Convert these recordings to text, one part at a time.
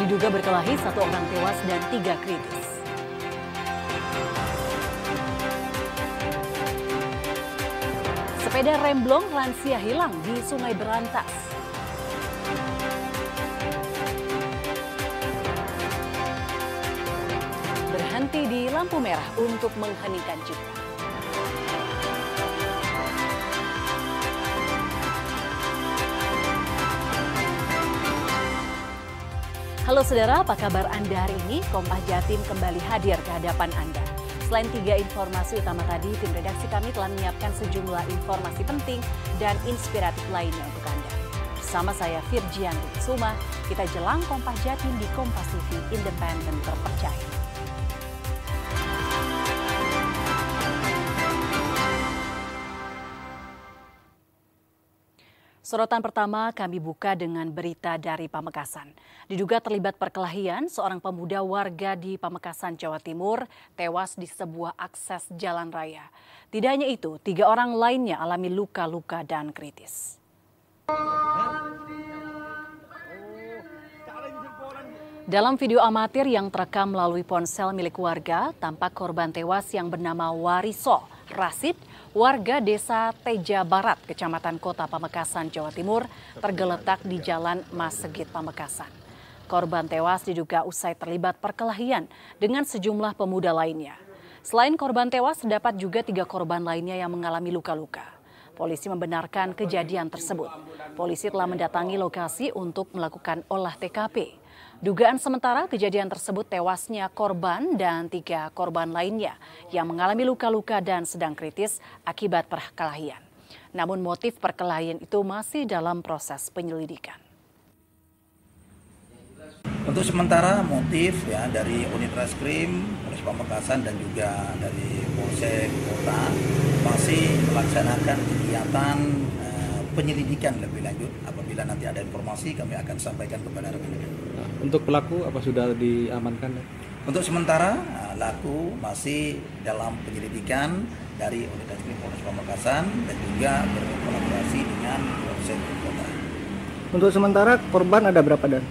Diduga berkelahi, 1 orang tewas dan 3 kritis. Sepeda remblong lansia hilang di Sungai Berantas. Berhenti di lampu merah untuk mengheningkan cipta. Halo saudara, apa kabar Anda hari ini? Kompas Jatim kembali hadir ke hadapan Anda. Selain 3 informasi utama tadi, tim redaksi kami telah menyiapkan sejumlah informasi penting dan inspiratif lainnya untuk Anda. Bersama saya Virgianti Suma, kita jelang Kompas Jatim di Kompas TV, independen terpercaya. Sorotan pertama kami buka dengan berita dari Pamekasan. Diduga terlibat perkelahian, seorang pemuda warga di Pamekasan, Jawa Timur tewas di sebuah akses jalan raya. Tidak hanya itu, 3 orang lainnya alami luka-luka dan kritis. Dalam video amatir yang terekam melalui ponsel milik warga, tampak korban tewas yang bernama Wariso Rasid, warga desa Teja Barat, Kecamatan Kota Pamekasan, Jawa Timur, tergeletak di Jalan Masegit, Pamekasan. Korban tewas diduga usai terlibat perkelahian dengan sejumlah pemuda lainnya. Selain korban tewas, terdapat juga 3 korban lainnya yang mengalami luka-luka. Polisi membenarkan kejadian tersebut. Polisi telah mendatangi lokasi untuk melakukan olah TKP. Dugaan sementara kejadian tersebut tewasnya korban dan 3 korban lainnya yang mengalami luka-luka dan sedang kritis akibat perkelahian. Namun motif perkelahian itu masih dalam proses penyelidikan. Untuk sementara motif ya dari unit reskrim Polres Pamekasan dan juga dari Polsek Kota masih melaksanakan kegiatan penyelidikan lebih lanjut. Apabila nanti ada informasi kami akan sampaikan kepada rekan-rekan. Untuk pelaku apa sudah diamankan? Untuk sementara pelaku masih dalam penyelidikan dari unit reskrim Polres Pamekasan dan juga berkolaborasi dengan Polsek Kota. Untuk sementara korban ada berapa dan?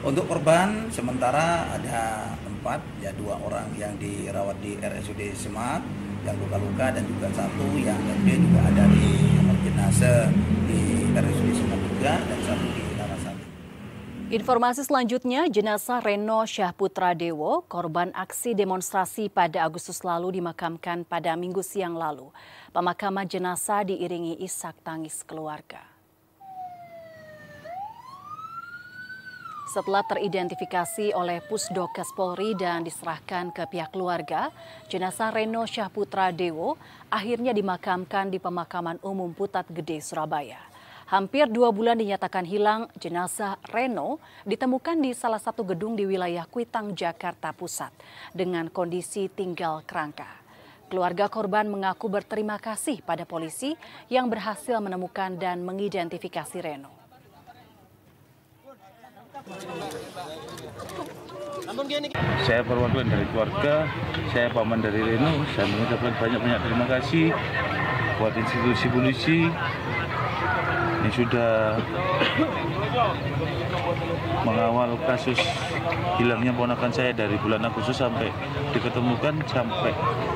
Untuk korban sementara ada 4, ya 2 orang yang dirawat di RSUD Semak yang luka-luka dan juga 1 yang dia juga ada di kamar jenazah di RSUD Semak juga dan 1 di Larasati. Informasi selanjutnya, jenazah Reno Syahputra Dewo, korban aksi demonstrasi pada Agustus lalu dimakamkan pada Minggu siang lalu. Pemakaman jenazah diiringi isak tangis keluarga. Setelah teridentifikasi oleh Pusdokes Polri dan diserahkan ke pihak keluarga, jenazah Reno Syahputra Dewo akhirnya dimakamkan di Pemakaman Umum Putat Gede, Surabaya. Hampir 2 bulan dinyatakan hilang, jenazah Reno ditemukan di salah satu gedung di wilayah Kuitang, Jakarta Pusat dengan kondisi tinggal kerangka. Keluarga korban mengaku berterima kasih pada polisi yang berhasil menemukan dan mengidentifikasi Reno. Saya perwakilan dari keluarga, saya paman dari Reno, saya mengucapkan banyak-banyak terima kasih buat institusi polisi yang sudah mengawal kasus hilangnya ponakan saya dari bulan Agustus sampai diketemukan, sampai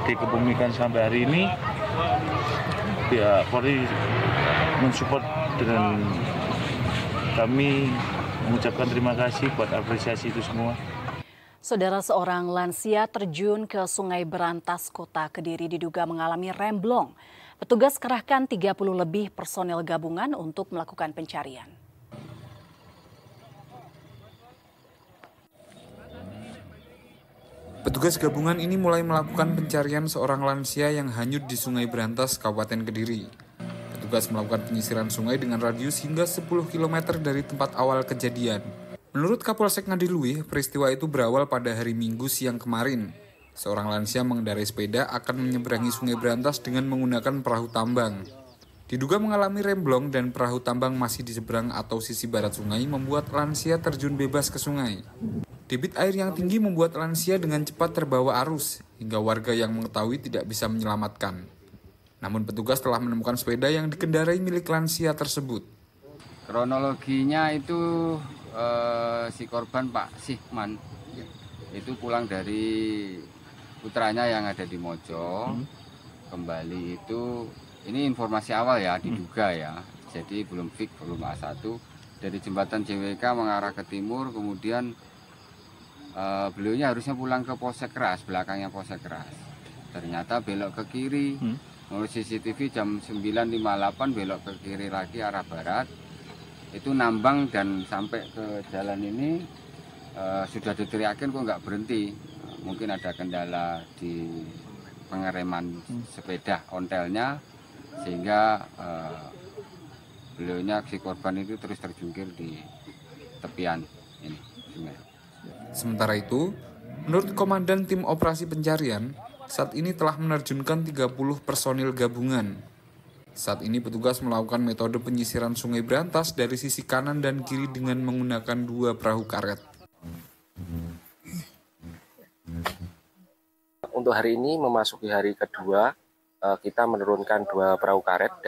dikebumikan sampai hari ini. Ya, Polri mensupport dengan kami mengucapkan terima kasih buat apresiasi itu semua. Saudara, seorang lansia terjun ke Sungai Berantas, Kota Kediri diduga mengalami remblong. Petugas kerahkan 30 lebih personel gabungan untuk melakukan pencarian. Petugas gabungan ini mulai melakukan pencarian seorang lansia yang hanyut di Sungai Berantas, Kabupaten Kediri. Petugas melakukan penyisiran sungai dengan radius hingga 10 km dari tempat awal kejadian. Menurut Kapolsek Ngadiluih, peristiwa itu berawal pada hari Minggu siang kemarin. Seorang lansia mengendarai sepeda akan menyeberangi Sungai Berantas dengan menggunakan perahu tambang. Diduga mengalami remblong dan perahu tambang masih di seberang atau sisi barat sungai membuat lansia terjun bebas ke sungai. Debit air yang tinggi membuat lansia dengan cepat terbawa arus, hingga warga yang mengetahui tidak bisa menyelamatkan. Namun petugas telah menemukan sepeda yang dikendarai milik lansia tersebut. Kronologinya itu si korban Pak Sihman itu pulang dari putranya yang ada di Mojo. Kembali itu, ini informasi awal ya, diduga ya. Jadi belum fix, belum A1. Dari jembatan JWK mengarah ke timur, kemudian beliaunya harusnya pulang ke Polsek Keras, belakangnya Polsek Keras. Ternyata belok ke kiri, menurut CCTV jam 9.58 belok ke kiri lagi arah barat. Itu nambang dan sampai ke jalan ini sudah diteriakin kok nggak berhenti. Mungkin ada kendala di pengereman sepeda ontelnya, sehingga beliaunya si korban itu terus terjungkir di tepian ini sungai. Sementara itu, menurut Komandan Tim Operasi Pencarian, saat ini telah menerjunkan 30 personil gabungan. Saat ini petugas melakukan metode penyisiran Sungai Brantas dari sisi kanan dan kiri dengan menggunakan 2 perahu karet. Untuk hari ini memasuki hari kedua, kita menurunkan 2 perahu karet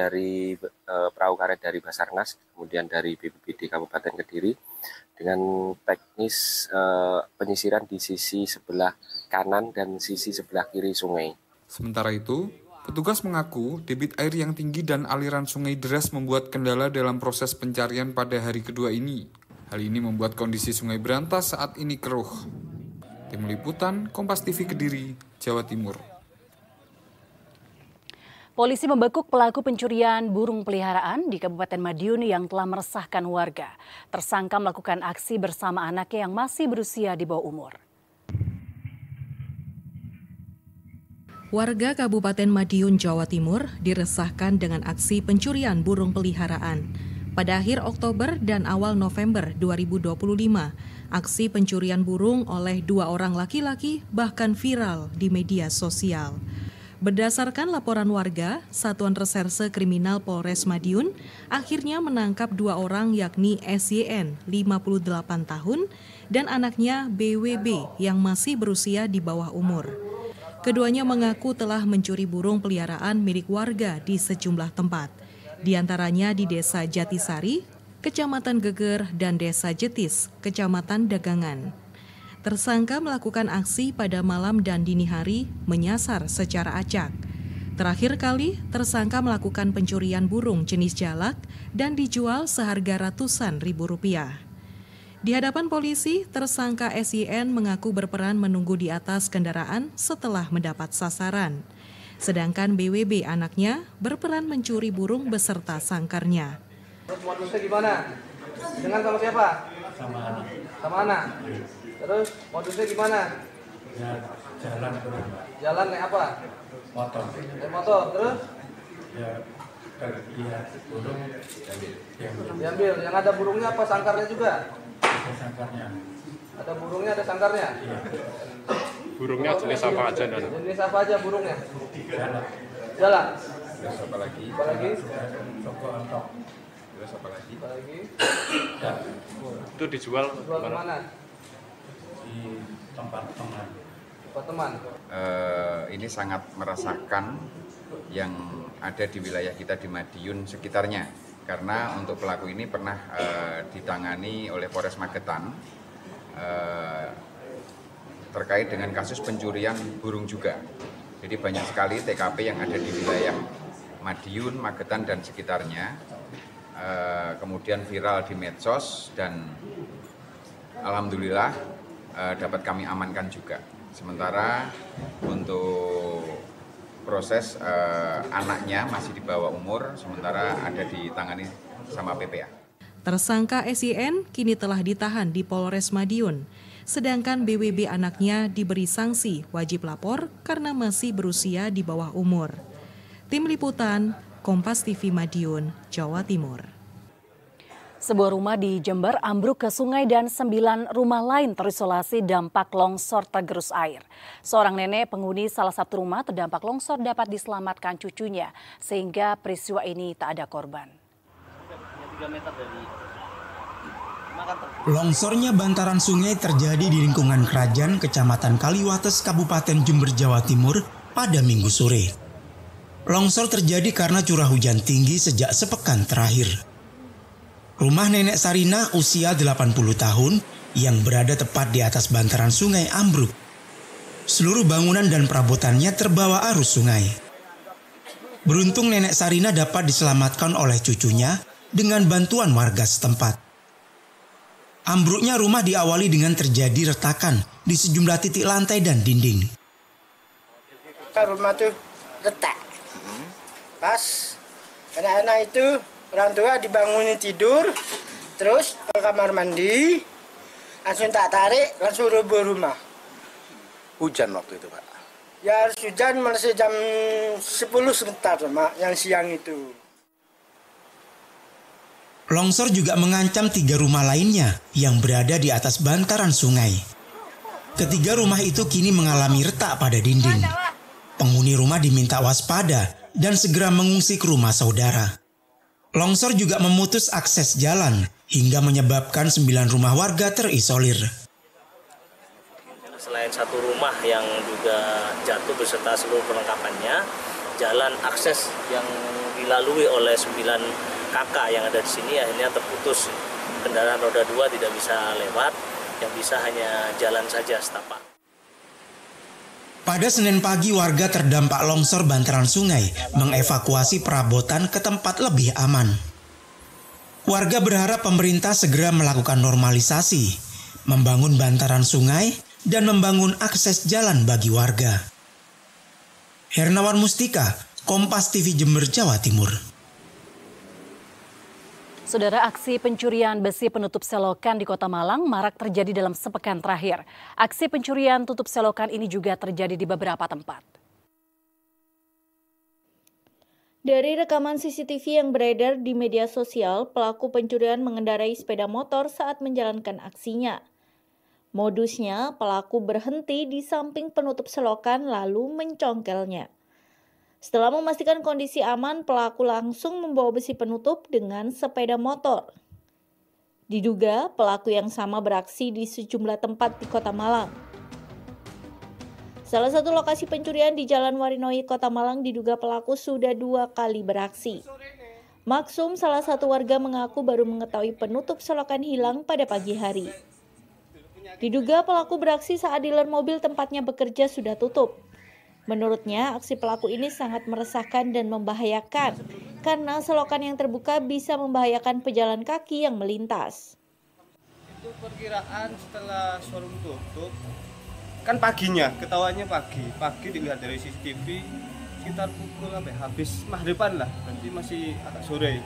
dari Basarnas, kemudian dari BPBD Kabupaten Kediri dengan teknis penyisiran di sisi sebelah kanan dan sisi sebelah kiri sungai. Sementara itu, petugas mengaku debit air yang tinggi dan aliran sungai deras membuat kendala dalam proses pencarian pada hari kedua ini. Hal ini membuat kondisi Sungai Brantas saat ini keruh. Tim Liputan, Kompas TV Kediri, Jawa Timur. Polisi membekuk pelaku pencurian burung peliharaan di Kabupaten Madiun yang telah meresahkan warga. Tersangka melakukan aksi bersama anaknya yang masih berusia di bawah umur. Warga Kabupaten Madiun, Jawa Timur diresahkan dengan aksi pencurian burung peliharaan. Pada akhir Oktober dan awal November 2025, aksi pencurian burung oleh 2 orang laki-laki bahkan viral di media sosial. Berdasarkan laporan warga, Satuan Reserse Kriminal Polres Madiun akhirnya menangkap 2 orang yakni SYN 58 tahun dan anaknya BWB yang masih berusia di bawah umur. Keduanya mengaku telah mencuri burung peliharaan milik warga di sejumlah tempat, di antaranya di Desa Jatisari, Kecamatan Geger, dan Desa Jetis, Kecamatan Dagangan. Tersangka melakukan aksi pada malam dan dini hari menyasar secara acak. Terakhir kali, tersangka melakukan pencurian burung jenis jalak dan dijual seharga ratusan ribu rupiah. Di hadapan polisi, tersangka SYN mengaku berperan menunggu di atas kendaraan setelah mendapat sasaran. Sedangkan BWB anaknya berperan mencuri burung beserta sangkarnya. Terus modusnya gimana? Dengan sama siapa? Sama anak. Sama anak? Terus modusnya gimana? Ya, jalan. Jalan naik apa? Motor. Naik motor, terus? Ya, burung diambil. Yang ada burungnya apa? Sangkarnya juga? Ada sangkarnya. Ada burungnya, ada sangkarnya? Iya. Burungnya jenis apa aja, Dan? Jenis apa aja burungnya? Jalan. Jalan? Terus apa lagi? Apa lagi? Soko ontok. Terus apa lagi? Apa lagi? Ya. Itu dijual kemana? Di tempat teman. Tempat teman? Ini sangat merasakan yang ada di wilayah kita di Madiun sekitarnya. Karena untuk pelaku ini pernah ditangani oleh Polres Magetan terkait dengan kasus pencurian burung juga. Jadi banyak sekali TKP yang ada di wilayah Madiun, Magetan, dan sekitarnya. Kemudian viral di medsos dan alhamdulillah dapat kami amankan juga. Sementara untuk proses anaknya masih di bawah umur, sementara ada ditangani sama PPA. Tersangka SYN kini telah ditahan di Polres Madiun, sedangkan BWB anaknya diberi sanksi wajib lapor karena masih berusia di bawah umur. Tim Liputan, Kompas TV Madiun, Jawa Timur. Sebuah rumah di Jember ambruk ke sungai dan 9 rumah lain terisolasi dampak longsor tergerus air. Seorang nenek penghuni salah satu rumah terdampak longsor dapat diselamatkan cucunya sehingga peristiwa ini tak ada korban. Longsornya bantaran sungai terjadi di lingkungan Kerajaan Kecamatan Kaliwates, Kabupaten Jember, Jawa Timur pada Minggu sore. Longsor terjadi karena curah hujan tinggi sejak sepekan terakhir. Rumah Nenek Sarina usia 80 tahun yang berada tepat di atas bantaran sungai ambruk. Seluruh bangunan dan perabotannya terbawa arus sungai. Beruntung Nenek Sarina dapat diselamatkan oleh cucunya dengan bantuan warga setempat. Ambruknya rumah diawali dengan terjadi retakan di sejumlah titik lantai dan dinding. Rumah itu retak. Pas anak-anak itu orang tua dibangunin tidur, terus ke kamar mandi, langsung tak tarik, langsung roboh rumah. Hujan waktu itu, Pak? Ya harus hujan masih jam 10 sebentar, Mak, yang siang itu. Longsor juga mengancam 3 rumah lainnya yang berada di atas bantaran sungai. Ketiga rumah itu kini mengalami retak pada dinding. Penghuni rumah diminta waspada dan segera mengungsi ke rumah saudara. Longsor juga memutus akses jalan hingga menyebabkan 9 rumah warga terisolir. Selain satu rumah yang juga jatuh beserta seluruh perlengkapannya, jalan akses yang dilalui oleh 9 kakak yang ada di sini akhirnya terputus. Kendaraan roda 2 tidak bisa lewat, yang bisa hanya jalan saja setapak. Pada Senin pagi, warga terdampak longsor bantaran sungai mengevakuasi perabotan ke tempat lebih aman. Warga berharap pemerintah segera melakukan normalisasi, membangun bantaran sungai, dan membangun akses jalan bagi warga. Hernawan Mustika, Kompas TV Jember, Jawa Timur. Saudara, aksi pencurian besi penutup selokan di Kota Malang marak terjadi dalam sepekan terakhir. Aksi pencurian tutup selokan ini juga terjadi di beberapa tempat. Dari rekaman CCTV yang beredar di media sosial, pelaku pencurian mengendarai sepeda motor saat menjalankan aksinya. Modusnya, pelaku berhenti di samping penutup selokan lalu mencongkelnya. Setelah memastikan kondisi aman, pelaku langsung membawa besi penutup dengan sepeda motor. Diduga pelaku yang sama beraksi di sejumlah tempat di Kota Malang. Salah satu lokasi pencurian di Jalan Warinoi, Kota Malang diduga pelaku sudah 2 kali beraksi. Maksum, salah satu warga mengaku baru mengetahui penutup selokan hilang pada pagi hari. Diduga pelaku beraksi saat dealer mobil tempatnya bekerja sudah tutup. Menurutnya, aksi pelaku ini sangat meresahkan dan membahayakan karena selokan yang terbuka bisa membahayakan pejalan kaki yang melintas. Itu perkiraan setelah showroom tutup, kan paginya, ketahuannya pagi dilihat dari CCTV sekitar pukul habis maghriban lah, nanti masih agak sore.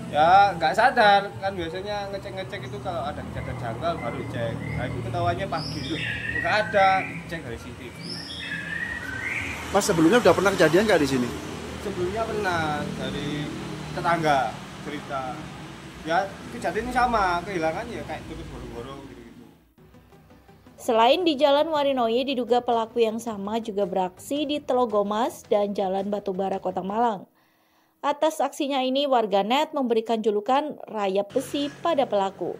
Ya nggak sadar, kan biasanya ngecek itu kalau ada kejadian janggal baru cek. Nah itu ketahuannya pagi tuh, nggak ada, cek dari CCTV. Mas sebelumnya udah pernah kejadian nggak di sini? Sebelumnya pernah, dari tetangga cerita. Ya kejadiannya sama, kehilangannya kayak tutup boro-boro gitu-gitu. Selain di Jalan Warinoi, diduga pelaku yang sama juga beraksi di Telogomas dan Jalan Batubara, Kota Malang. Atas aksinya ini, warganet memberikan julukan rayap besi pada pelaku.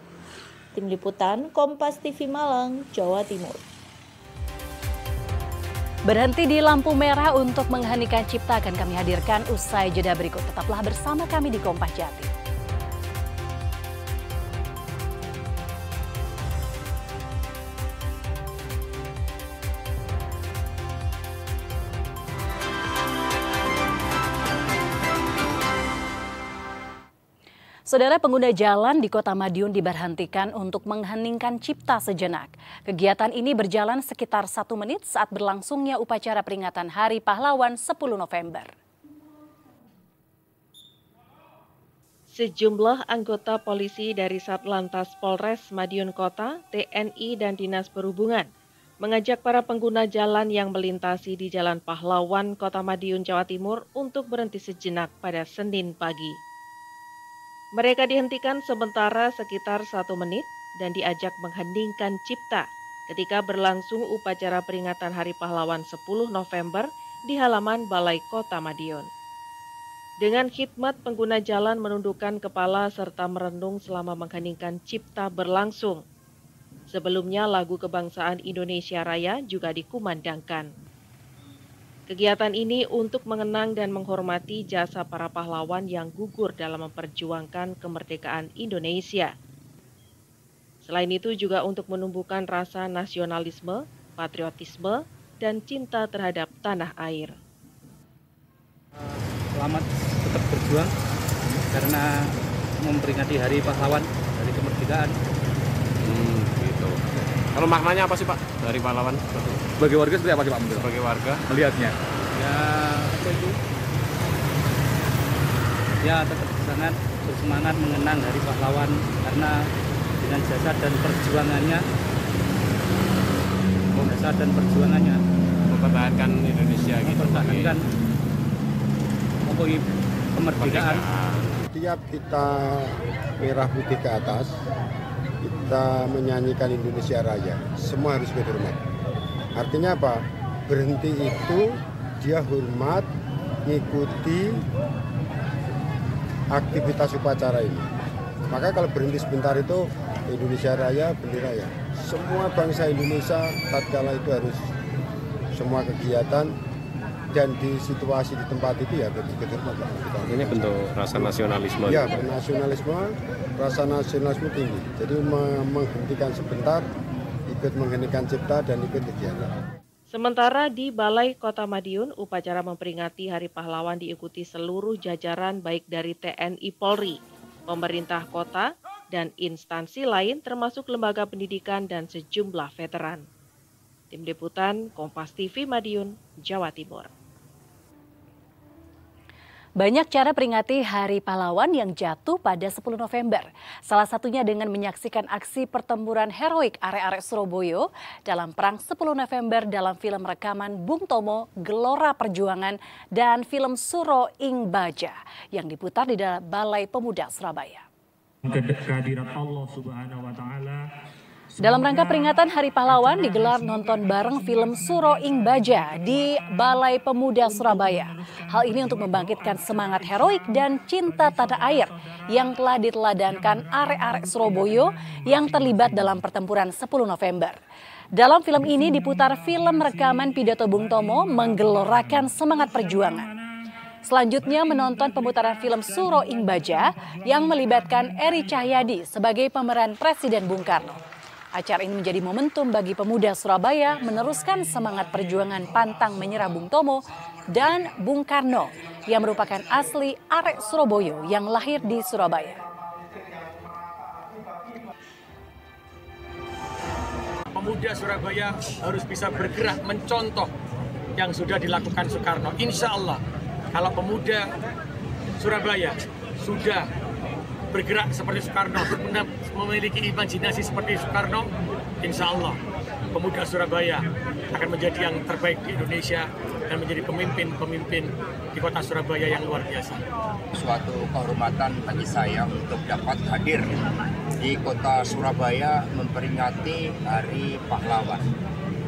Tim Liputan Kompas TV Malang, Jawa Timur. Berhenti di lampu merah untuk mengheningkan cipta akan kami hadirkan usai jeda berikut. Tetaplah bersama kami di Kompas Jatim. Saudara, pengguna jalan di Kota Madiun diberhentikan untuk mengheningkan cipta sejenak. Kegiatan ini berjalan sekitar 1 menit saat berlangsungnya upacara peringatan Hari Pahlawan 10 November. Sejumlah anggota polisi dari Satlantas Polres Madiun Kota, TNI, dan Dinas Perhubungan mengajak para pengguna jalan yang melintasi di Jalan Pahlawan, Kota Madiun, Jawa Timur untuk berhenti sejenak pada Senin pagi. Mereka dihentikan sementara sekitar 1 menit dan diajak mengheningkan cipta ketika berlangsung upacara peringatan Hari Pahlawan 10 November di halaman Balai Kota Madiun. Dengan khidmat, pengguna jalan menundukkan kepala serta merenung selama mengheningkan cipta berlangsung. Sebelumnya lagu kebangsaan Indonesia Raya juga dikumandangkan. Kegiatan ini untuk mengenang dan menghormati jasa para pahlawan yang gugur dalam memperjuangkan kemerdekaan Indonesia. Selain itu juga untuk menumbuhkan rasa nasionalisme, patriotisme, dan cinta terhadap tanah air. Selamat tetap berjuang karena memperingati Hari Pahlawan, Hari Kemerdekaan. Gitu. Kalau maknanya apa sih Pak dari pahlawan? Bagi warga seperti apa sih Pak? Sebagai warga melihatnya? Ya apa itu? Ya tetap sangat bersemangat mengenang Hari Pahlawan karena dengan jasa dan perjuangannya mempertahankan Indonesia gitu. Mempertahankan kemerdekaan. Setiap kita merah putih ke atas, kita menyanyikan Indonesia Raya. Semua harus berhormat. Artinya apa? Berhenti itu dia hormat, ngikuti aktivitas upacara ini. Maka kalau berhenti sebentar itu Indonesia Raya, bendera ya. Semua bangsa Indonesia tatkala itu harus semua kegiatan dan di situasi di tempat itu ya berhormat. Ini bentuk rasa nasionalisme. Ya, rasa nasionalisme tinggi. Jadi menghentikan sebentar, ikut mengheningkan cipta dan ikut kegiatan. Sementara di Balai Kota Madiun, upacara memperingati Hari Pahlawan diikuti seluruh jajaran baik dari TNI Polri, pemerintah kota, dan instansi lain termasuk lembaga pendidikan dan sejumlah veteran. Tim Liputan Kompas TV Madiun, Jawa Timur. Banyak cara peringati Hari Pahlawan yang jatuh pada 10 November. Salah satunya dengan menyaksikan aksi pertempuran heroik arek-arek Surabaya dalam Perang 10 November dalam film rekaman Bung Tomo, Gelora Perjuangan, dan film Suro Ing Baja yang diputar di Balai Pemuda Surabaya. Kehadirat Allah Subhanahu wa Ta'ala. Dalam rangka peringatan Hari Pahlawan digelar nonton bareng film Suro Ing Baja di Balai Pemuda Surabaya. Hal ini untuk membangkitkan semangat heroik dan cinta tanah air yang telah diteladankan arek-arek Surabaya yang terlibat dalam pertempuran 10 November. Dalam film ini diputar film rekaman pidato Bung Tomo menggelorakan semangat perjuangan. Selanjutnya menonton pemutaran film Suro Ing Baja yang melibatkan Eri Cahyadi sebagai pemeran Presiden Bung Karno. Acara ini menjadi momentum bagi pemuda Surabaya meneruskan semangat perjuangan pantang menyerah Bung Tomo dan Bung Karno yang merupakan asli arek Surabaya yang lahir di Surabaya. Pemuda Surabaya harus bisa bergerak mencontoh yang sudah dilakukan Soekarno. Insya Allah kalau pemuda Surabaya sudah bergerak seperti Soekarno, memiliki imajinasi seperti Soekarno, insya Allah pemuda Surabaya akan menjadi yang terbaik di Indonesia dan menjadi pemimpin-pemimpin di kota Surabaya yang luar biasa. Suatu kehormatan bagi saya untuk dapat hadir di kota Surabaya memperingati Hari Pahlawan.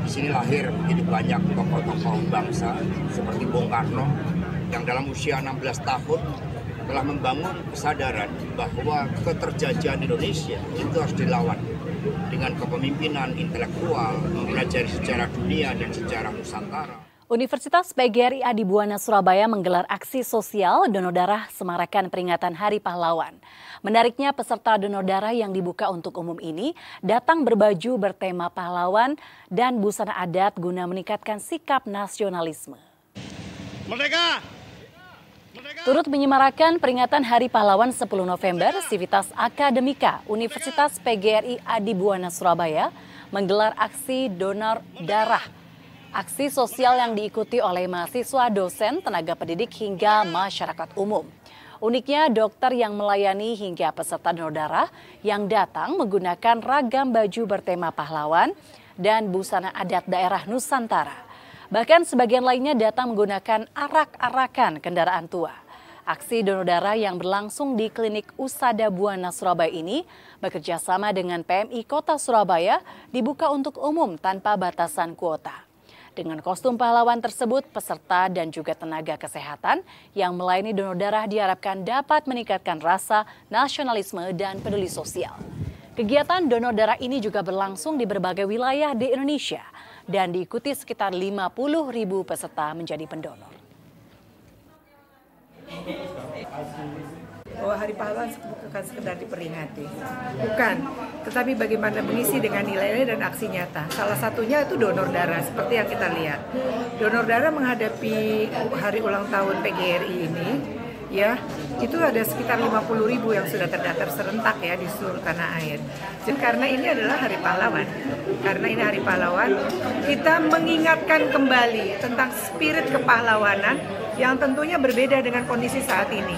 Di sini lahir begitu banyak tokoh-tokoh bangsa seperti Bung Karno yang dalam usia 16 tahun telah membangun kesadaran bahwa keterjajahan Indonesia itu harus dilawan dengan kepemimpinan intelektual, mempelajari sejarah dunia dan sejarah Nusantara. Universitas PGRI Adibuana Surabaya menggelar aksi sosial donor darah semarakan peringatan Hari Pahlawan. Menariknya peserta donor darah yang dibuka untuk umum ini datang berbaju bertema pahlawan dan busana adat guna meningkatkan sikap nasionalisme. Merdeka! Turut menyemarakan peringatan Hari Pahlawan 10 November, Sivitas Akademika Universitas PGRI Adibuana Surabaya menggelar aksi donor darah. Aksi sosial yang diikuti oleh mahasiswa, dosen, tenaga pendidik hingga masyarakat umum. Uniknya dokter yang melayani hingga peserta donor darah yang datang menggunakan ragam baju bertema pahlawan dan busana adat daerah Nusantara. Bahkan sebagian lainnya datang menggunakan arak-arakan kendaraan tua. Aksi donor darah yang berlangsung di Klinik Usada Buana Surabaya ini bekerja sama dengan PMI Kota Surabaya dibuka untuk umum tanpa batasan kuota. Dengan kostum pahlawan tersebut, peserta dan juga tenaga kesehatan yang melayani donor darah diharapkan dapat meningkatkan rasa nasionalisme dan peduli sosial. Kegiatan donor darah ini juga berlangsung di berbagai wilayah di Indonesia dan diikuti sekitar 50.000 peserta menjadi pendonor. Bahwa Hari Pahlawan bukan sekedar diperingati, bukan, tetapi bagaimana mengisi dengan nilai-nilai dan aksi nyata. Salah satunya itu donor darah, seperti yang kita lihat. Donor darah menghadapi hari ulang tahun PGRI ini, ya, itu ada sekitar 50.000 yang sudah terdaftar serentak ya di seluruh tanah air. Jadi karena ini adalah Hari Pahlawan, kita mengingatkan kembali tentang spirit kepahlawanan yang tentunya berbeda dengan kondisi saat ini.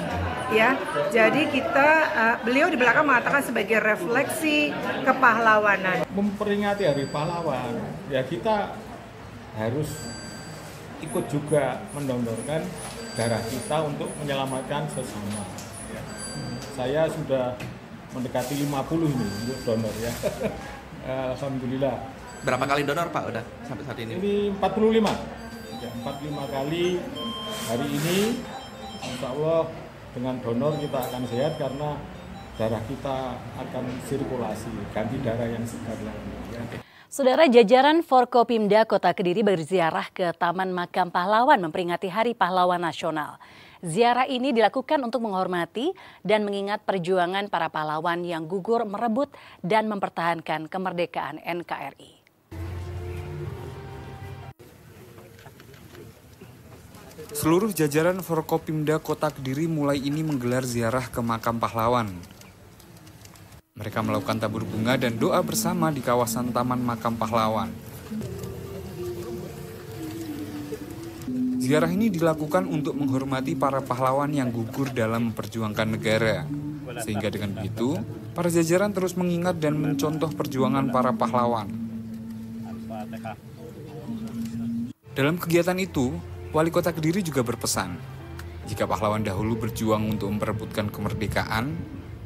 Ya, jadi beliau di belakang mengatakan sebagai refleksi kepahlawanan. Memperingati Hari Pahlawan, ya kita harus ikut juga mendonorkan darah kita untuk menyelamatkan sesama. Saya sudah mendekati 50 ini untuk donor ya. Alhamdulillah. Berapa kali donor Pak udah sampai saat ini? Ini 45. Ya, 45 kali hari ini. Insya Allah dengan donor kita akan sehat karena darah kita akan sirkulasi, ganti darah yang segar lagi. Saudara, jajaran Forkopimda Kota Kediri berziarah ke Taman Makam Pahlawan memperingati Hari Pahlawan Nasional. Ziarah ini dilakukan untuk menghormati dan mengingat perjuangan para pahlawan yang gugur merebut dan mempertahankan kemerdekaan NKRI. Seluruh jajaran Forkopimda Kota Kediri mulai ini menggelar ziarah ke makam pahlawan. Mereka melakukan tabur bunga dan doa bersama di kawasan Taman Makam Pahlawan. Ziarah ini dilakukan untuk menghormati para pahlawan yang gugur dalam memperjuangkan negara. Sehingga dengan begitu, para jajaran terus mengingat dan mencontoh perjuangan para pahlawan. Dalam kegiatan itu, Wali Kota Kediri juga berpesan, jika pahlawan dahulu berjuang untuk memperebutkan kemerdekaan,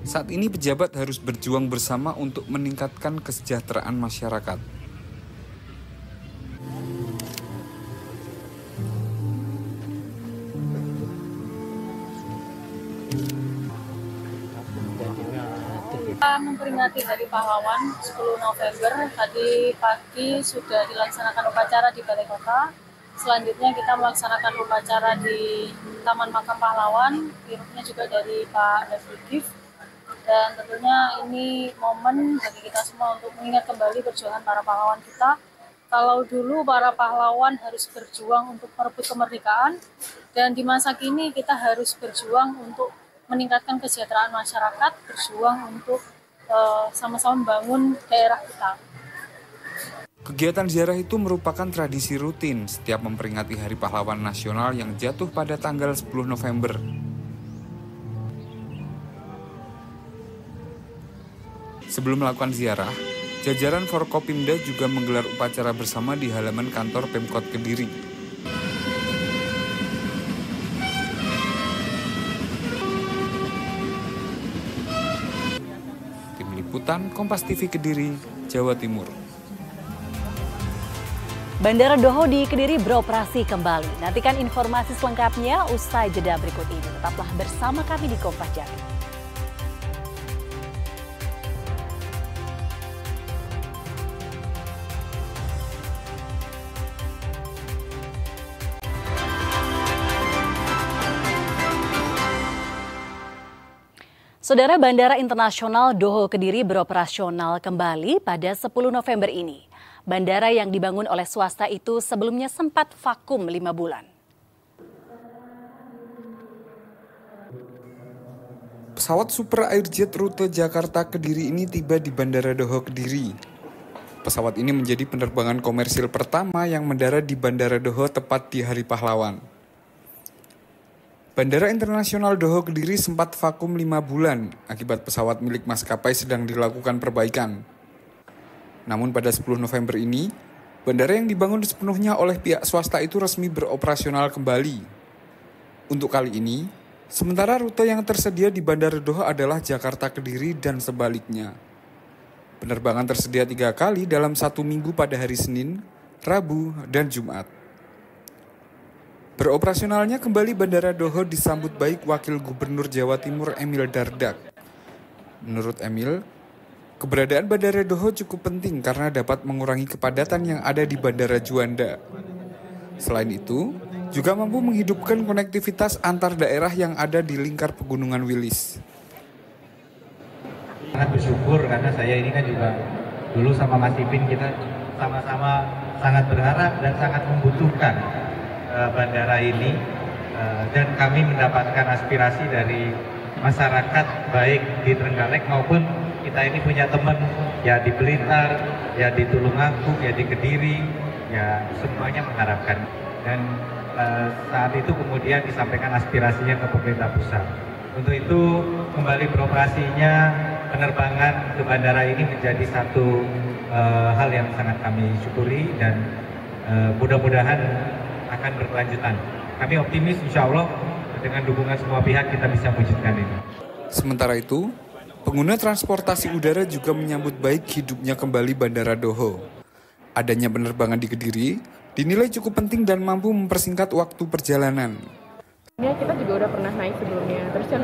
saat ini pejabat harus berjuang bersama untuk meningkatkan kesejahteraan masyarakat. Memperingati Hari Pahlawan 10 November, tadi pagi sudah dilaksanakan upacara di Balai Kota. Selanjutnya kita melaksanakan upacara di Taman Makam Pahlawan, dirutnya juga dari Pak David. Dan tentunya ini momen bagi kita semua untuk mengingat kembali perjuangan para pahlawan kita. Kalau dulu para pahlawan harus berjuang untuk merebut kemerdekaan, dan di masa kini kita harus berjuang untuk meningkatkan kesejahteraan masyarakat, berjuang untuk sama-sama membangun daerah kita. Kegiatan ziarah itu merupakan tradisi rutin setiap memperingati Hari Pahlawan Nasional yang jatuh pada tanggal 10 November. Sebelum melakukan ziarah, jajaran Forkopimda juga menggelar upacara bersama di halaman kantor Pemkot Kediri. Tim Liputan Kompas TV Kediri, Jawa Timur. Bandara Doho di Kediri beroperasi kembali. Nantikan informasi selengkapnya usai jeda berikut ini. Tetaplah bersama kami di Kompas Jatim. Saudara, Bandara Internasional Doho Kediri beroperasional kembali pada 10 November ini. Bandara yang dibangun oleh swasta itu sebelumnya sempat vakum 5 bulan. Pesawat Super Airjet rute Jakarta Kediri ini tiba di Bandara Doho Kediri. Pesawat ini menjadi penerbangan komersil pertama yang mendarat di Bandara Doho tepat di Hari Pahlawan. Bandara Internasional Doho Kediri sempat vakum 5 bulan akibat pesawat milik maskapai sedang dilakukan perbaikan. Namun pada 10 November ini, bandara yang dibangun sepenuhnya oleh pihak swasta itu resmi beroperasional kembali. Untuk kali ini, sementara rute yang tersedia di Bandara Doho adalah Jakarta Kediri dan sebaliknya. Penerbangan tersedia 3 kali dalam 1 minggu pada hari Senin, Rabu, dan Jumat. Beroperasionalnya kembali Bandara Doho disambut baik Wakil Gubernur Jawa Timur Emil Dardak. Menurut Emil, Keberadaan Bandara Doho cukup penting karena dapat mengurangi kepadatan yang ada di Bandara Juanda. Selain itu, juga mampu menghidupkan konektivitas antar daerah yang ada di lingkar Pegunungan Wilis. Sangat bersyukur karena saya ini kan juga dulu sama Mas Ipin kita sama-sama sangat berharap dan sangat membutuhkan bandara ini, dan kami mendapatkan aspirasi dari masyarakat baik di Trenggalek maupun kita ini punya teman ya di Blitar, ya di Tulungagung, ya di Kediri, ya semuanya mengharapkan. Dan saat itu kemudian disampaikan aspirasinya ke pemerintah pusat. Untuk itu kembali beroperasinya penerbangan ke bandara ini menjadi satu hal yang sangat kami syukuri dan mudah-mudahan akan berkelanjutan. Kami optimis insya Allah dengan dukungan semua pihak kita bisa wujudkan ini. Sementara itu, pengguna transportasi udara juga menyambut baik hidupnya kembali Bandara Doho. Adanya penerbangan di Kediri dinilai cukup penting dan mampu mempersingkat waktu perjalanan. Ya, kita juga udah pernah naik sebelumnya, terus kan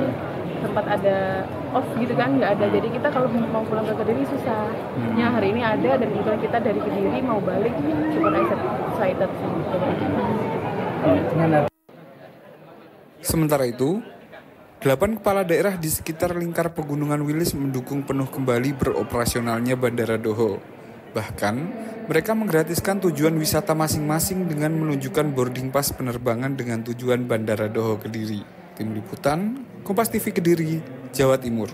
sempat ada off gitu kan, nggak ada. Jadi kita kalau mau pulang ke Kediri susah. Ya hari ini ada dan kebetulan kita dari Kediri mau balik, cukup excited sih. Sementara itu, 8 kepala daerah di sekitar lingkar Pegunungan Wilis mendukung penuh kembali beroperasionalnya Bandara Doho. Bahkan, mereka menggratiskan tujuan wisata masing-masing dengan menunjukkan boarding pass penerbangan dengan tujuan Bandara Doho Kediri. Tim Liputan, Kompas TV Kediri, Jawa Timur.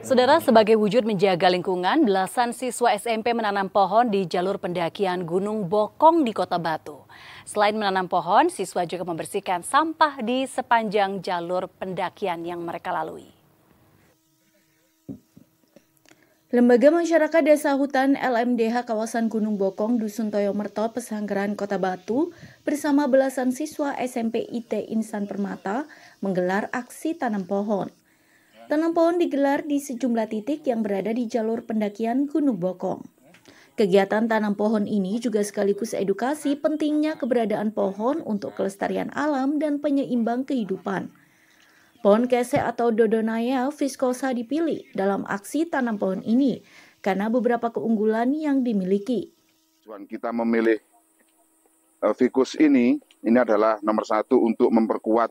Saudara, sebagai wujud menjaga lingkungan, belasan siswa SMP menanam pohon di jalur pendakian Gunung Bokong di Kota Batu. Selain menanam pohon, siswa juga membersihkan sampah di sepanjang jalur pendakian yang mereka lalui. Lembaga Masyarakat Desa Hutan LMDH kawasan Gunung Bokong, Dusun Toyomerto, Pesanggeran, Kota Batu bersama belasan siswa SMP IT Insan Permata menggelar aksi tanam pohon. Tanam pohon digelar di sejumlah titik yang berada di jalur pendakian Gunung Bokong. Kegiatan tanam pohon ini juga sekaligus edukasi pentingnya keberadaan pohon untuk kelestarian alam dan penyeimbang kehidupan. Pohon kesek atau Dodonaya viscosa dipilih dalam aksi tanam pohon ini karena beberapa keunggulan yang dimiliki. Kita memilih ficus ini adalah nomor satu untuk memperkuat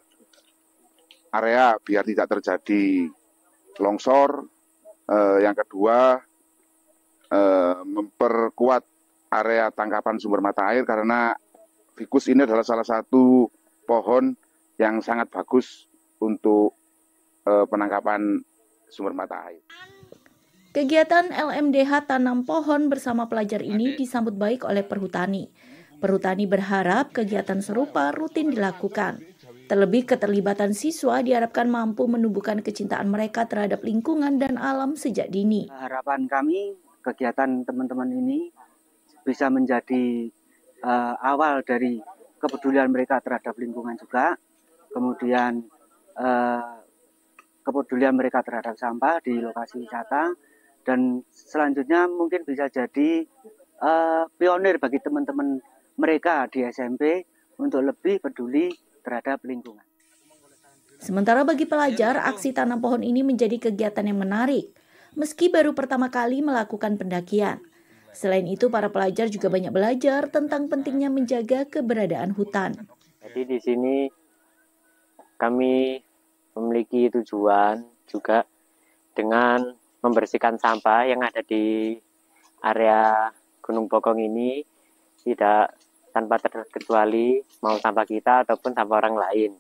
area biar tidak terjadi longsor. Yang kedua, memperkuat area tangkapan sumber mata air karena ficus ini adalah salah satu pohon yang sangat bagus untuk penangkapan sumber mata air. Kegiatan LMDH tanam pohon bersama pelajar ini disambut baik oleh perhutani. Perhutani berharap kegiatan serupa rutin dilakukan. Terlebih keterlibatan siswa diharapkan mampu menumbuhkan kecintaan mereka terhadap lingkungan dan alam sejak dini. Harapan kami kegiatan teman-teman ini bisa menjadi awal dari kepedulian mereka terhadap lingkungan juga. Kemudian kepedulian mereka terhadap sampah di lokasi wisata. Dan selanjutnya mungkin bisa jadi pionir bagi teman-teman mereka di SMP untuk lebih peduli terhadap lingkungan. Sementara bagi pelajar, aksi tanam pohon ini menjadi kegiatan yang menarik, meski baru pertama kali melakukan pendakian. Selain itu, para pelajar juga banyak belajar tentang pentingnya menjaga keberadaan hutan. Jadi di sini kami memiliki tujuan juga dengan membersihkan sampah yang ada di area Gunung Bokong ini tidak tanpa terkecuali mau sampah kita ataupun sampah orang lain.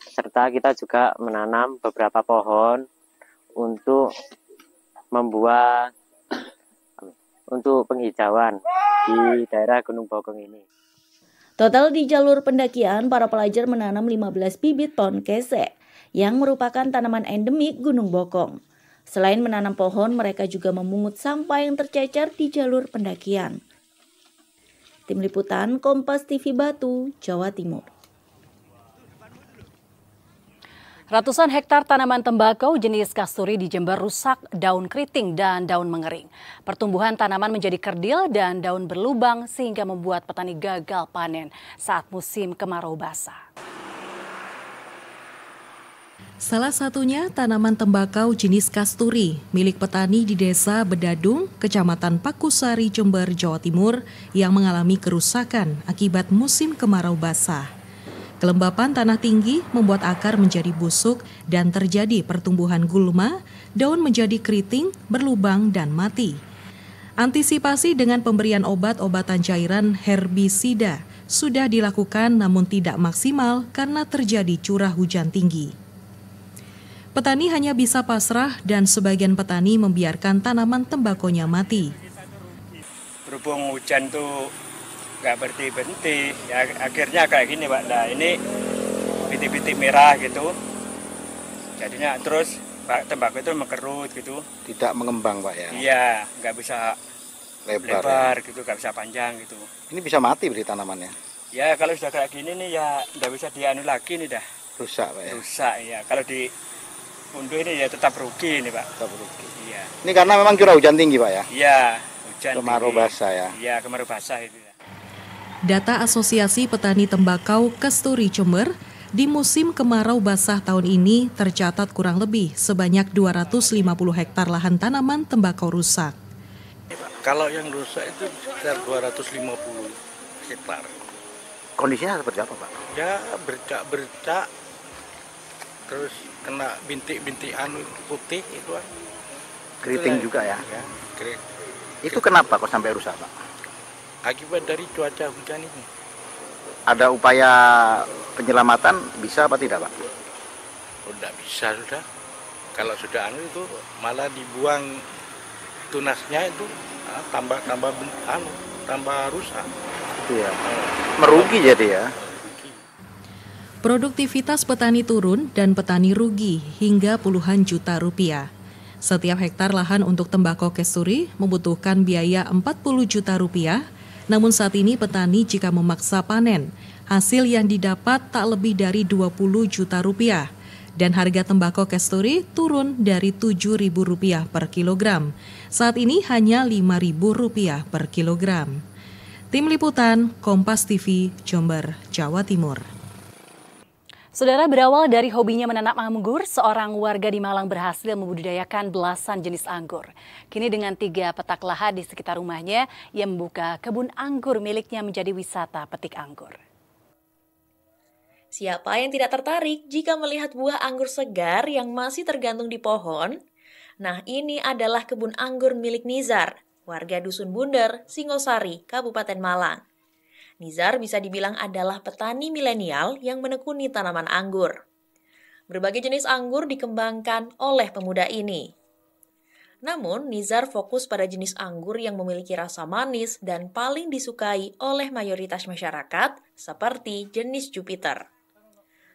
Serta kita juga menanam beberapa pohon untuk membuat untuk penghijauan di daerah Gunung Bokong ini. Total di jalur pendakian, para pelajar menanam 15 bibit pohon kesek yang merupakan tanaman endemik Gunung Bokong. Selain menanam pohon, mereka juga memungut sampah yang tercecer di jalur pendakian. Tim Liputan Kompas TV Batu, Jawa Timur. Ratusan hektar tanaman tembakau jenis kasturi di Jember rusak, daun keriting dan daun mengering. Pertumbuhan tanaman menjadi kerdil dan daun berlubang sehingga membuat petani gagal panen saat musim kemarau basah. Salah satunya tanaman tembakau jenis kasturi milik petani di Desa Bedadung, Kecamatan Pakusari, Jember, Jawa Timur yang mengalami kerusakan akibat musim kemarau basah. Kelembapan tanah tinggi membuat akar menjadi busuk dan terjadi pertumbuhan gulma, daun menjadi keriting, berlubang, dan mati. Antisipasi dengan pemberian obat-obatan cairan herbisida sudah dilakukan namun tidak maksimal karena terjadi curah hujan tinggi. Petani hanya bisa pasrah dan sebagian petani membiarkan tanaman tembakonya mati. Berhubung hujan tuh nggak berhenti-berhenti, ya akhirnya kayak gini Pak. Nah ini bintik-bintik merah gitu, jadinya terus tembakau itu mengerut gitu. Tidak mengembang Pak ya? Iya, nggak bisa lebar gitu, nggak bisa panjang gitu. Ini bisa mati berarti tanamannya? Ya kalau sudah kayak gini nih ya nggak bisa dianu lagi nih dah. Rusak Pak ya? Rusak ya, kalau di unduh ini ya tetap rugi nih Pak. Tetap rugi. Iya. Ini karena memang curah hujan tinggi Pak ya? Iya, hujan kemarau basah ya? Iya, kemarau basah itu ya. Data Asosiasi Petani Tembakau Kasturi Jember, di musim kemarau basah tahun ini tercatat kurang lebih sebanyak 250 hektar lahan tanaman tembakau rusak. Kalau yang rusak itu sekitar 250 hektar. Kondisinya seperti apa Pak? Ya bercak-bercak, terus kena bintik-bintik putih itu kan. Keriting juga ya? Ya, Itu kenapa kok sampai rusak Pak? Akibat dari cuaca hujan ini. Ada upaya penyelamatan bisa apa tidak Pak? Udah bisa sudah. Kalau sudah itu malah dibuang tunasnya itu tambah rusak. Itu ya. Merugi jadi ya. Produktivitas petani turun dan petani rugi hingga puluhan juta rupiah. Setiap hektar lahan untuk tembakau kasturi membutuhkan biaya 40 juta rupiah. Namun saat ini petani jika memaksa panen, hasil yang didapat tak lebih dari 20 juta rupiah. Dan harga tembakau kasturi turun dari Rp7.000 per kilogram. Saat ini hanya Rp5.000 per kilogram. Tim Liputan, Kompas TV, Jember, Jawa Timur. Saudara, berawal dari hobinya menanam anggur, seorang warga di Malang berhasil membudidayakan belasan jenis anggur. Kini dengan 3 petak lahan di sekitar rumahnya, ia membuka kebun anggur miliknya menjadi wisata petik anggur. Siapa yang tidak tertarik jika melihat buah anggur segar yang masih tergantung di pohon? Nah, ini adalah kebun anggur milik Nizar, warga Dusun Bunder, Singosari, Kabupaten Malang. Nizar bisa dibilang adalah petani milenial yang menekuni tanaman anggur. Berbagai jenis anggur dikembangkan oleh pemuda ini. Namun, Nizar fokus pada jenis anggur yang memiliki rasa manis dan paling disukai oleh mayoritas masyarakat, seperti jenis Jupiter.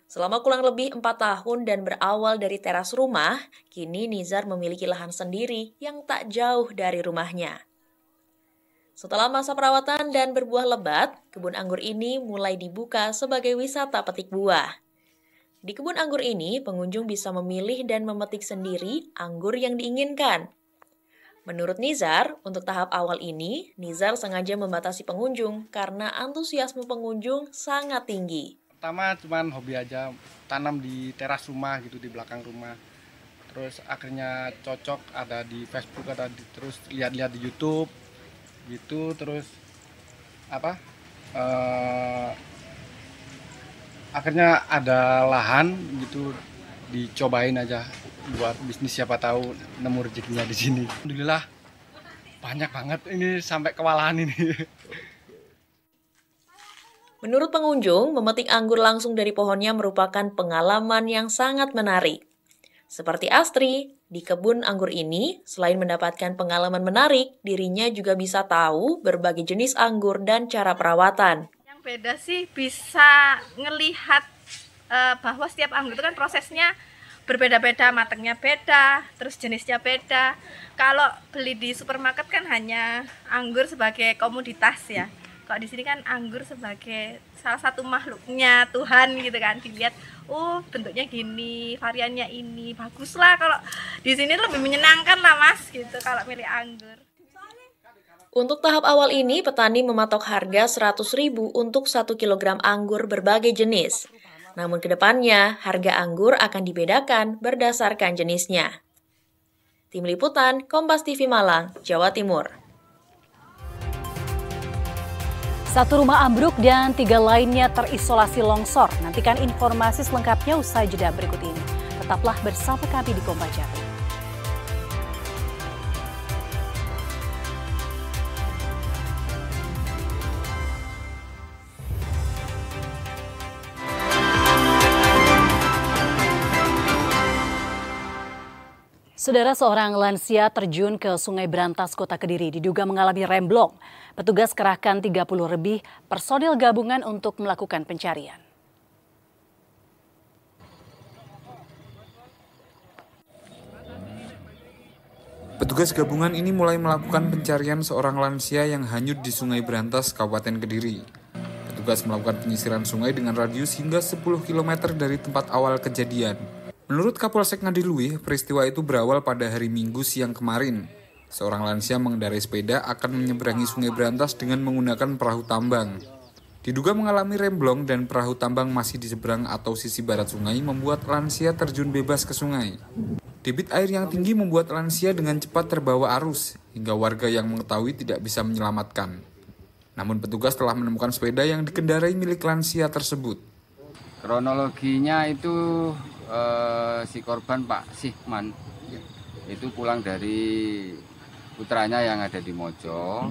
Selama kurang lebih 4 tahun dan berawal dari teras rumah, kini Nizar memiliki lahan sendiri yang tak jauh dari rumahnya. Setelah masa perawatan dan berbuah lebat, kebun anggur ini mulai dibuka sebagai wisata petik buah. Di kebun anggur ini, pengunjung bisa memilih dan memetik sendiri anggur yang diinginkan. Menurut Nizar, untuk tahap awal ini, Nizar sengaja membatasi pengunjung karena antusiasme pengunjung sangat tinggi. Pertama cuman hobi aja, tanam di teras rumah gitu, di belakang rumah. Terus akhirnya cocok, ada di Facebook, terus lihat-lihat di YouTube. Gitu, terus akhirnya ada lahan gitu, dicobain aja buat bisnis, siapa tahu nemu rezekinya di sini. Alhamdulillah banyak banget ini, sampai kewalahan ini. Menurut pengunjung, memetik anggur langsung dari pohonnya merupakan pengalaman yang sangat menarik. Seperti Astri, di kebun anggur ini, selain mendapatkan pengalaman menarik, dirinya juga bisa tahu berbagai jenis anggur dan cara perawatan. Yang beda sih bisa ngelihat bahwa setiap anggur itu kan prosesnya berbeda-beda, matangnya beda, terus jenisnya beda. Kalau beli di supermarket kan hanya anggur sebagai komoditas ya. Kalau di sini kan anggur sebagai salah satu makhluknya Tuhan gitu kan, dilihat, bentuknya gini, variannya ini, bagus lah. Kalau di sini lebih menyenangkan lah Mas gitu kalau milih anggur. Untuk tahap awal ini, petani mematok harga 100.000 untuk 1 kilogram anggur berbagai jenis. Namun kedepannya, harga anggur akan dibedakan berdasarkan jenisnya. Tim Liputan, Kompas TV Malang, Jawa Timur. 1 rumah ambruk dan 3 lainnya terisolasi longsor. Nantikan informasi selengkapnya usai jeda berikut ini. Tetaplah bersama kami di Kompas Jati. Saudara, seorang lansia terjun ke Sungai Brantas, Kota Kediri, diduga mengalami remblong. Petugas kerahkan 30 lebih personil gabungan untuk melakukan pencarian. Petugas gabungan ini mulai melakukan pencarian seorang lansia yang hanyut di Sungai Brantas, Kabupaten Kediri. Petugas melakukan penyisiran sungai dengan radius hingga 10 km dari tempat awal kejadian. Menurut Kapolsek Ngadiluih, peristiwa itu berawal pada hari Minggu siang kemarin. Seorang lansia mengendarai sepeda akan menyeberangi Sungai Brantas dengan menggunakan perahu tambang. Diduga mengalami remblong dan perahu tambang masih di seberang atau sisi barat sungai membuat lansia terjun bebas ke sungai. Debit air yang tinggi membuat lansia dengan cepat terbawa arus, hingga warga yang mengetahui tidak bisa menyelamatkan. Namun petugas telah menemukan sepeda yang dikendarai milik lansia tersebut. Kronologinya itu si korban Pak Sihman itu pulang dari putranya yang ada di Mojo,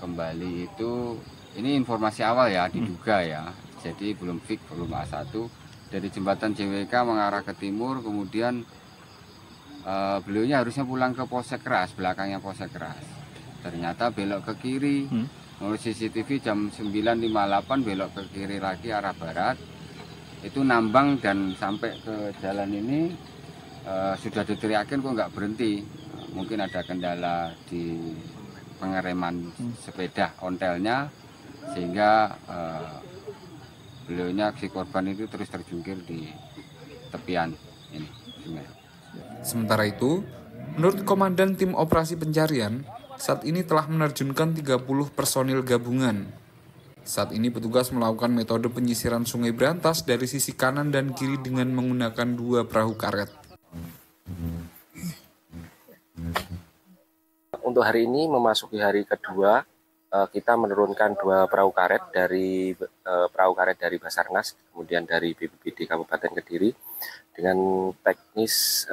kembali itu, ini informasi awal ya, diduga ya, jadi belum fix, belum A1, dari jembatan JWK mengarah ke timur, kemudian beliaunya harusnya pulang ke Polsek Keras, belakangnya Polsek Keras, ternyata belok ke kiri, menurut CCTV jam 9.58 belok ke kiri lagi arah barat, itu nambang dan sampai ke jalan ini sudah diteriakin kok nggak berhenti, mungkin ada kendala di pengereman sepeda ontelnya sehingga beliaunya si korban itu terus terjungkir di tepian ini sungai. Sementara itu, menurut Komandan Tim Operasi Pencarian, saat ini telah menerjunkan 30 personil gabungan. Saat ini petugas melakukan metode penyisiran Sungai Brantas dari sisi kanan dan kiri dengan menggunakan 2 perahu karet. Untuk hari ini memasuki hari kedua, kita menurunkan 2 perahu karet dari Basarnas, kemudian dari BPBD Kabupaten Kediri dengan teknis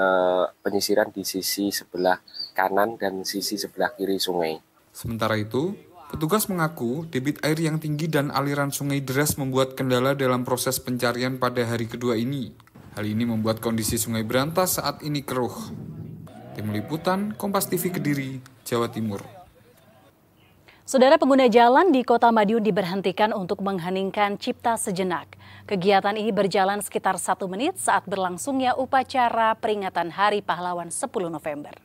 penyisiran di sisi sebelah kanan dan sisi sebelah kiri sungai. Sementara itu, petugas mengaku debit air yang tinggi dan aliran sungai deras membuat kendala dalam proses pencarian pada hari kedua ini. Hal ini membuat kondisi Sungai Brantas saat ini keruh. Tim Liputan, Kompas TV Kediri, Jawa Timur. Saudara, pengguna jalan di Kota Madiun diberhentikan untuk mengheningkan cipta sejenak. Kegiatan ini berjalan sekitar 1 menit saat berlangsungnya upacara peringatan Hari Pahlawan 10 November.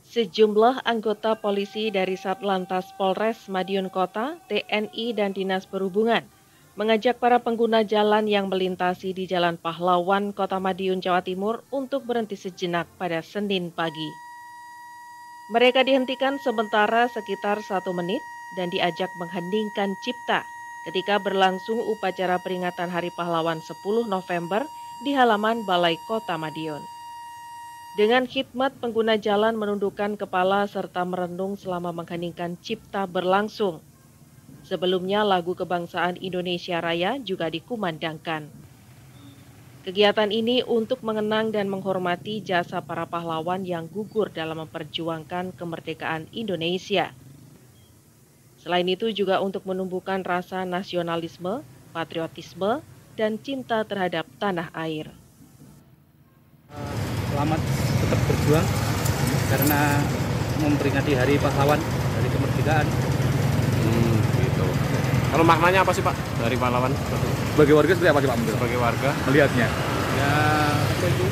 Sejumlah anggota polisi dari Satlantas Polres Madiun Kota, TNI, dan Dinas Perhubungan mengajak para pengguna jalan yang melintasi di Jalan Pahlawan, Kota Madiun, Jawa Timur untuk berhenti sejenak pada Senin pagi. Mereka dihentikan sementara sekitar 1 menit dan diajak mengheningkan cipta ketika berlangsung upacara peringatan Hari Pahlawan 10 November di halaman Balai Kota Madiun. Dengan khidmat, pengguna jalan menundukkan kepala serta merenung selama mengheningkan cipta berlangsung. Sebelumnya lagu kebangsaan Indonesia Raya juga dikumandangkan. Kegiatan ini untuk mengenang dan menghormati jasa para pahlawan yang gugur dalam memperjuangkan kemerdekaan Indonesia. Selain itu juga untuk menumbuhkan rasa nasionalisme, patriotisme, dan cinta terhadap tanah air. Selamat tetap berjuang karena memperingati Hari Pahlawan, Hari Kemerdekaan. Gitu. Kalau maknanya apa sih Pak dari pahlawan? Bagi warga seperti apa sih Pak? Sebagai warga melihatnya? Ya apa itu?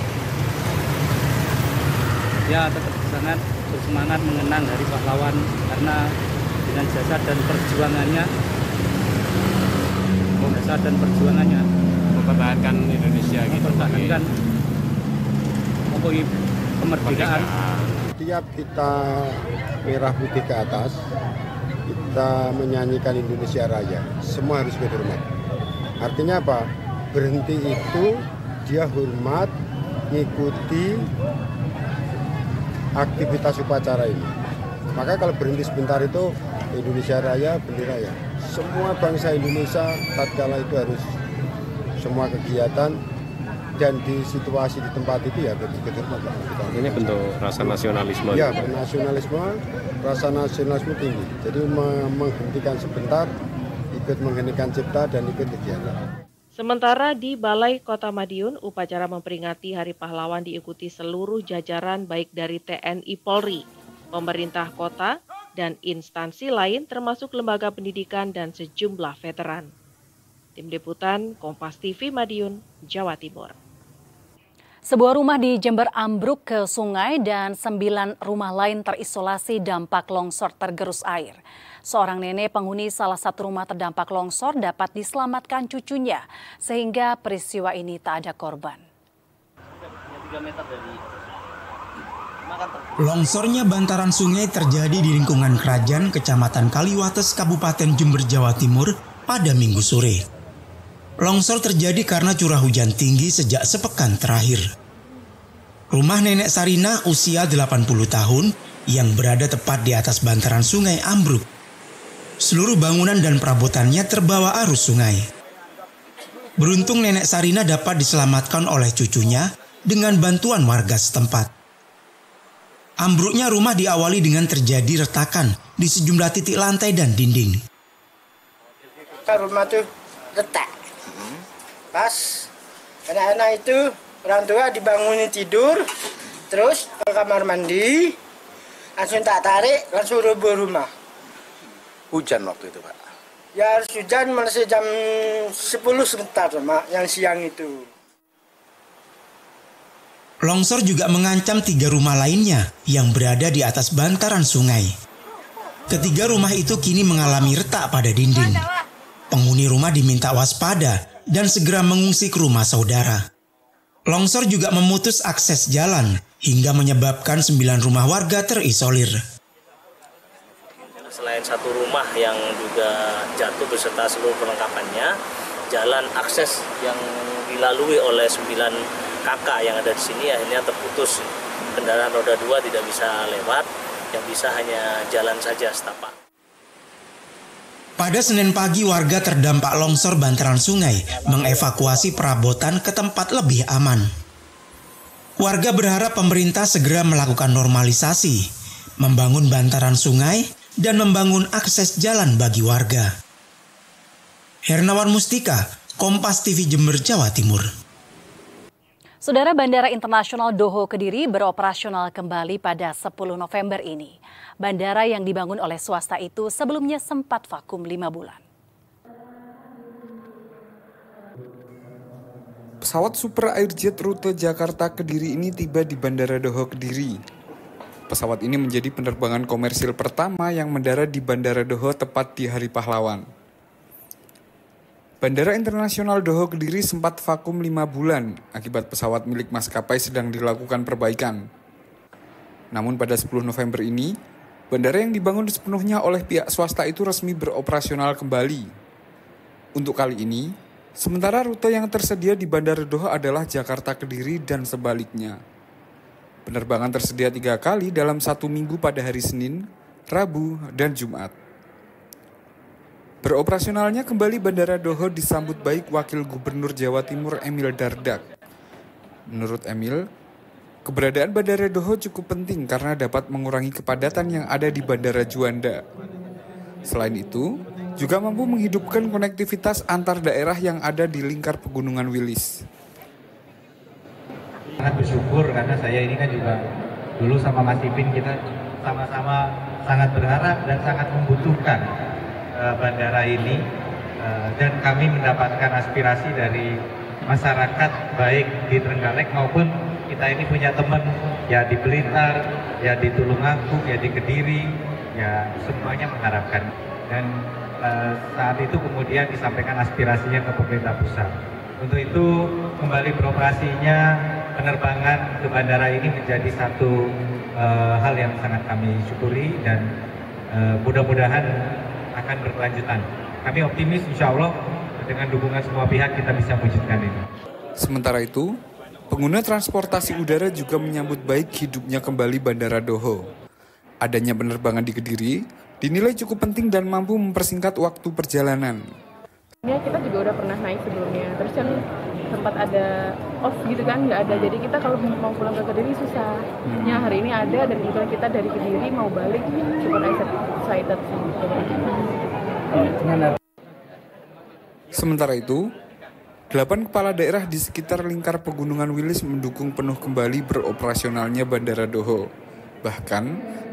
Ya tetap sangat bersemangat mengenang Hari Pahlawan karena dengan jasa dan perjuangannya mempertahankan Indonesia gitu. Mempertahankan kemerdekaan. Setiap kita merah putih ke atas, kita menyanyikan Indonesia Raya, semua harus ikut hormat. Artinya apa? Berhenti itu dia hormat, ngikuti aktivitas upacara ini. Maka kalau berhenti sebentar itu Indonesia Raya, bendera ya. Semua bangsa Indonesia tatkala itu harus semua kegiatan dan di situasi di tempat itu ya betul-betul. Ini bentuk rasa nasionalisme. Ya, rasa nasionalisme tinggi. Jadi menghentikan sebentar, ikut menghentikan cipta dan ikut kegiatan. Sementara di Balai Kota Madiun, upacara memperingati Hari Pahlawan diikuti seluruh jajaran baik dari TNI Polri, pemerintah kota, dan instansi lain termasuk lembaga pendidikan dan sejumlah veteran. Tim Liputan Kompas TV Madiun, Jawa Timur. Sebuah rumah di Jember ambruk ke sungai dan 9 rumah lain terisolasi dampak longsor tergerus air. Seorang nenek penghuni salah satu rumah terdampak longsor dapat diselamatkan cucunya sehingga peristiwa ini tak ada korban. Longsornya bantaran sungai terjadi di lingkungan Kerajaan Kecamatan Kaliwates, Kabupaten Jember, Jawa Timur pada Minggu sore. Longsor terjadi karena curah hujan tinggi sejak sepekan terakhir. Rumah Nenek Sarina usia 80 tahun yang berada tepat di atas bantaran sungai ambruk. Seluruh bangunan dan perabotannya terbawa arus sungai. Beruntung Nenek Sarina dapat diselamatkan oleh cucunya dengan bantuan warga setempat. Ambruknya rumah diawali dengan terjadi retakan di sejumlah titik lantai dan dinding. Rumah itu retak. Pas anak-anak itu orang tua dibangunin tidur, terus ke kamar mandi, langsung tak tarik, langsung roboh rumah. Hujan waktu itu, Pak? Ya harus hujan masih jam 10 sebentar, Mak, yang siang itu. Longsor juga mengancam 3 rumah lainnya yang berada di atas bantaran sungai. Ketiga rumah itu kini mengalami retak pada dinding. Penghuni rumah diminta waspada dan segera mengungsi ke rumah saudara. Longsor juga memutus akses jalan hingga menyebabkan 9 rumah warga terisolir. Selain satu rumah yang juga jatuh beserta seluruh perlengkapannya, jalan akses yang dilalui oleh 9 kakak yang ada di sini akhirnya terputus. Kendaraan roda 2 tidak bisa lewat, yang bisa hanya jalan saja setapak. Pada Senin pagi, warga terdampak longsor bantaran sungai mengevakuasi perabotan ke tempat lebih aman. Warga berharap pemerintah segera melakukan normalisasi, membangun bantaran sungai, dan membangun akses jalan bagi warga. Hernawan Mustika, Kompas TV Jember, Jawa Timur. Saudara, Bandara Internasional Doho Kediri beroperasional kembali pada 10 November ini. Bandara yang dibangun oleh swasta itu sebelumnya sempat vakum 5 bulan. Pesawat Super Airjet rute Jakarta Kediri ini tiba di Bandara Doho Kediri. Pesawat ini menjadi penerbangan komersil pertama yang mendarat di Bandara Doho tepat di Hari Pahlawan. Bandara Internasional Doho Kediri sempat vakum 5 bulan akibat pesawat milik maskapai sedang dilakukan perbaikan. Namun pada 10 November ini, bandara yang dibangun sepenuhnya oleh pihak swasta itu resmi beroperasional kembali. Untuk kali ini, sementara rute yang tersedia di Bandara Doho adalah Jakarta Kediri dan sebaliknya. Penerbangan tersedia 3 kali dalam 1 minggu pada hari Senin, Rabu, dan Jumat. Beroperasionalnya kembali Bandara Doho disambut baik Wakil Gubernur Jawa Timur Emil Dardak. Menurut Emil, keberadaan Bandara Doho cukup penting karena dapat mengurangi kepadatan yang ada di Bandara Juanda. Selain itu, juga mampu menghidupkan konektivitas antar daerah yang ada di lingkar Pegunungan Wilis. Sangat bersyukur karena saya ini kan juga dulu sama Mas Ipin kita sama-sama sangat berharap dan sangat membutuhkan bandara ini dan kami mendapatkan aspirasi dari masyarakat baik di Trenggalek maupun kita ini punya teman ya di Blitar, ya di Tulungagung, ya di Kediri, ya semuanya mengharapkan dan saat itu kemudian disampaikan aspirasinya ke pemerintah pusat. Untuk itu kembali beroperasinya penerbangan ke bandara ini menjadi satu hal yang sangat kami syukuri dan mudah-mudahan akan berkelanjutan. Kami optimis insya Allah dengan dukungan semua pihak kita bisa wujudkan ini. Sementara itu, pengguna transportasi udara juga menyambut baik hidupnya kembali Bandara Doho. Adanya penerbangan di Kediri dinilai cukup penting dan mampu mempersingkat waktu perjalanan. Ya, kita juga udah pernah naik sebelumnya, terus kan sempat ada off gitu kan, nggak ada. Jadi kita kalau mau pulang ke Kediri susah. Ya hari ini ada dan kebetulan kita dari Kediri mau balik, cukup excited sih. Sementara itu, 8 kepala daerah di sekitar lingkar Pegunungan Wilis mendukung penuh kembali beroperasionalnya Bandara Doho. Bahkan,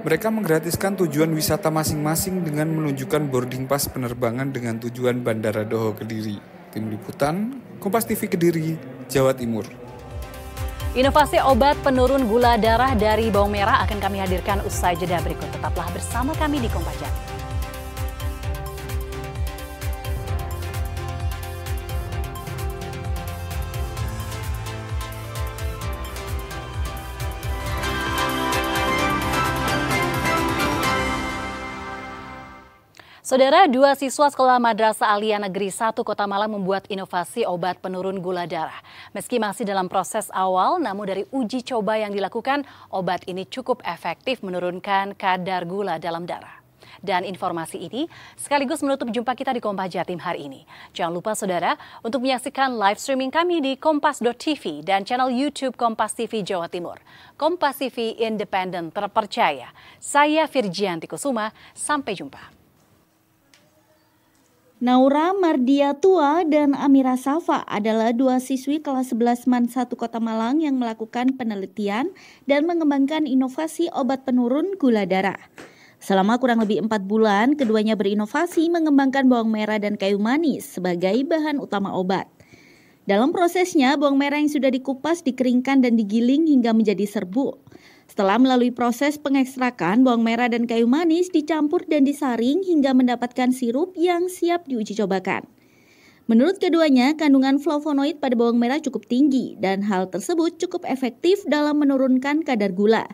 mereka menggratiskan tujuan wisata masing-masing dengan menunjukkan boarding pass penerbangan dengan tujuan Bandara Doho Kediri. Tim Liputan, Kompas TV Kediri, Jawa Timur. Inovasi obat penurun gula darah dari bawang merah akan kami hadirkan usai jeda berikut. Tetaplah bersama kami di Kompas Jati. Saudara, 2 siswa Sekolah Madrasah Aliyah Negeri 1 Kota Malang membuat inovasi obat penurun gula darah. Meski masih dalam proses awal, namun dari uji coba yang dilakukan, obat ini cukup efektif menurunkan kadar gula dalam darah. Dan informasi ini sekaligus menutup jumpa kita di Kompas Jatim hari ini. Jangan lupa saudara untuk menyaksikan live streaming kami di kompas.tv dan channel YouTube Kompas TV Jawa Timur. Kompas TV independen terpercaya. Saya Virgianti Kusuma, sampai jumpa. Naura Mardiatua dan Amira Safa adalah 2 siswi kelas 11 MAN 1 Kota Malang yang melakukan penelitian dan mengembangkan inovasi obat penurun gula darah. Selama kurang lebih 4 bulan, keduanya berinovasi mengembangkan bawang merah dan kayu manis sebagai bahan utama obat. Dalam prosesnya, bawang merah yang sudah dikupas dikeringkan dan digiling hingga menjadi serbuk. Setelah melalui proses pengekstrakan, bawang merah dan kayu manis dicampur dan disaring hingga mendapatkan sirup yang siap diuji cobakan. Menurut keduanya, kandungan flavonoid pada bawang merah cukup tinggi dan hal tersebut cukup efektif dalam menurunkan kadar gula.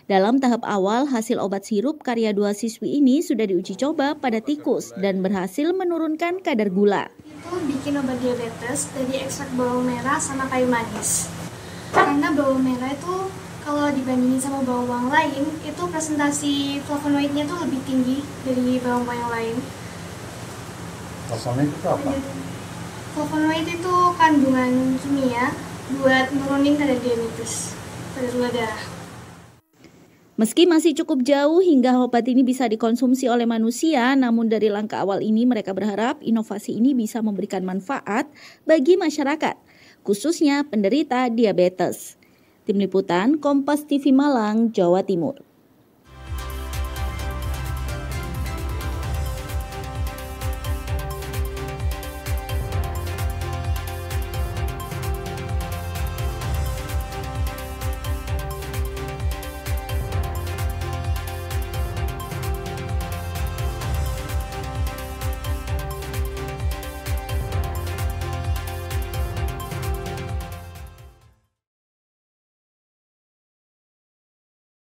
Dalam tahap awal, hasil obat sirup karya 2 siswi ini sudah diuji coba pada tikus dan berhasil menurunkan kadar gula. Itu bikin obat diabetes dari ekstrak bawang merah sama kayu manis. Karena bawang merah itu kalau dibandingin sama bawang lain, itu presentasi flavonoidnya tuh lebih tinggi dari bawang-bawang yang lain. Flavonoid itu apa? Flavonoid itu kandungan kimia buat nurunin kadar diabetes pada gula darah. Meski masih cukup jauh hingga obat ini bisa dikonsumsi oleh manusia, namun dari langkah awal ini mereka berharap inovasi ini bisa memberikan manfaat bagi masyarakat, khususnya penderita diabetes. Tim Liputan Kompas TV Malang, Jawa Timur.